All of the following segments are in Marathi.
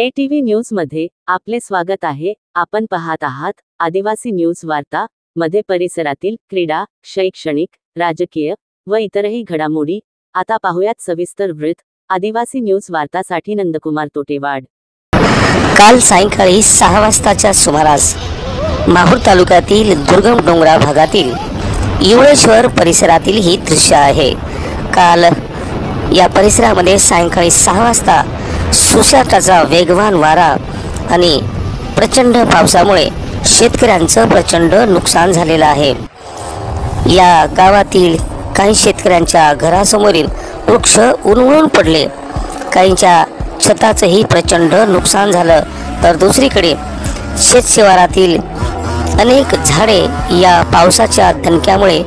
ATV न्यूज मध्ये आपले स्वागत आहे। आपण पाहत आहात आदिवासी न्यूज वार्ता मध्ये परिसरातील क्रीडा, शैक्षणिक, राजकीय व इतरही घडामोडी। आता पाहूयात सविस्तर वृत्त। आदिवासी न्यूज वार्तासाठी नंदकुमार तोटेवाड। काल सायंकाळी 6 वाजताच्या सुमारास माहूर तालुक्यातील दुर्गम डोंगराळ भागातील इवळेश्वर परिसरातील ही दृश्य आहे। काल या परिसरामध्ये सायंकाळी 6 वाजता सुसाटाचा वेगवान वारा आणि प्रचंड पावसामुळे शेतकऱ्यांचं प्रचंड नुकसान झालेलं आहे। या गावातील काही शेतकऱ्यांच्या घरासमोरील वृक्ष उन्मळून पडले, काहींच्या छताचंही प्रचंड नुकसान झालं, तर दुसरीकडे शेतशिवारातील अनेक झाडे या पावसाच्या दणक्यामुळे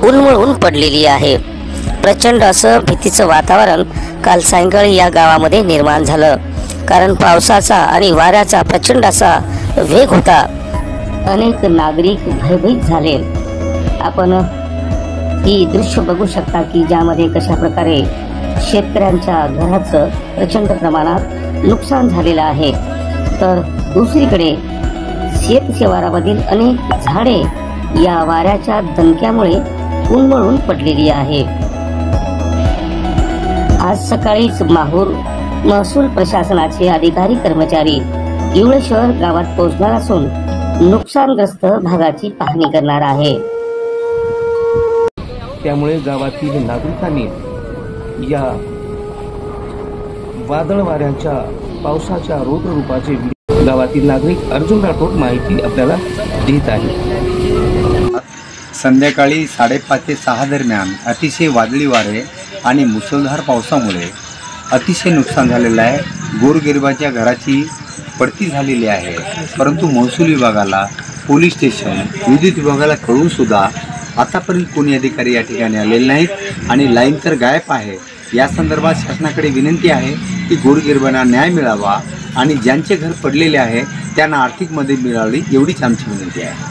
उन्मळून पडलेली आहे। प्रचंड असं भीतीचं वातावरण काल सायंकाळी या गावामध्ये निर्माण झालं, कारण पावसाचा आणि वाऱ्याचा प्रचंड असा वेग होता। अनेक नागरिक भयभीत झाले। आपण ही दृश्य बघू शकता की ज्यामध्ये कशा प्रकारे शेतकऱ्यांच्या घराचं प्रचंड प्रमाणात नुकसान झालेलं आहे, तर दुसरीकडे शेतशिवारामधील अनेक झाडे या वाऱ्याच्या दणक्यामुळे उन्मळून पडलेली आहे। आज सकाळीच माहूर महसूल प्रशासनाचे अधिकारी कर्मचारी इवळेश्वर गावात पोहोचणार असून नुकसानग्रस्त भागाची पाहणी करणार आहे। त्यामुळे गावातील नागरिकांनी या वादळ वाऱ्यांच्या पावसाच्या रौद्र रूपाचे गावातील नागरिक अर्जुन राठोड माहिती आपल्याला देत आहे। संध्याकाळी 5:30 ते 6 दरम्यान अतिशय वादळी वारे आणि मुसळधार पावसामुळे अतिशय नुकसान झालेलं आहे। गोरगरिबाच्या घराची पडती झालेली आहे, परंतु महसूल विभागाला, पोलीस स्टेशन, विद्युत विभागाला कळून सुद्धा आतापर्यंत कोणी अधिकारी या ठिकाणी आलेले नाहीत आणि लाईन तर गायब आहे। या संदर्भात शासनाकडे विनंती आहे की गोरगरिबांना न्याय मिळावा आणि ज्यांचे घर पडलेले आहे त्यांना आर्थिक मदत मिळावी, एवढीच आमची विनंती आहे।